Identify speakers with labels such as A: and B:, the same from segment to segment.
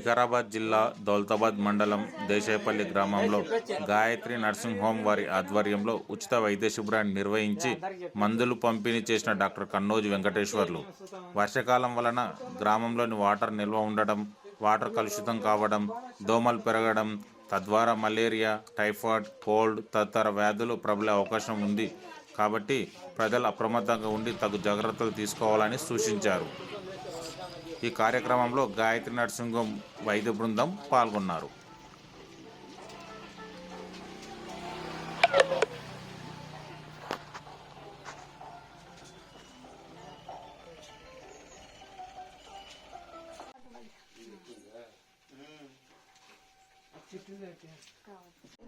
A: వికారాబాద్ జిల్లా దౌలతాబాద్ మండలం దేశాయపల్లి గ్రామంలో గాయత్రి నర్సింగ్ హోమ్ వారి ఆధ్వర్యంలో ఉచిత వైద్య శిబిరాన్ని నిర్వహించి మందులు పంపిణీ చేసిన డాక్టర్ కన్నోజు వెంకటేశ్వర్లు వర్షాకాలం వలన గ్రామంలోని వాటర్ నిల్వ ఉండడం, వాటర్ కలుషితం కావడం, దోమలు పెరగడం, తద్వారా మలేరియా, టైఫాయిడ్, కోల్డ్ తదితర వ్యాధులు ప్రబలే అవకాశం ఉంది. కాబట్టి ప్రజలు అప్రమత్తంగా ఉండి తగు జాగ్రత్తలు తీసుకోవాలని సూచించారు. ఈ కార్యక్రమంలో గాయత్రి నర్సింగ్ హోమ్ వైద్య బృందం పాల్గొన్నారు.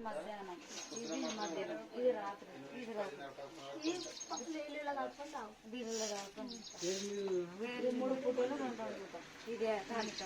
B: మధ్యాహ్నం ఇది మధ్యాహ్నం ఇది రాత్రి ఇది దీనిలో కాకుండా వేరే 3 పూటలు 2 పూటలు ఇది తాలిక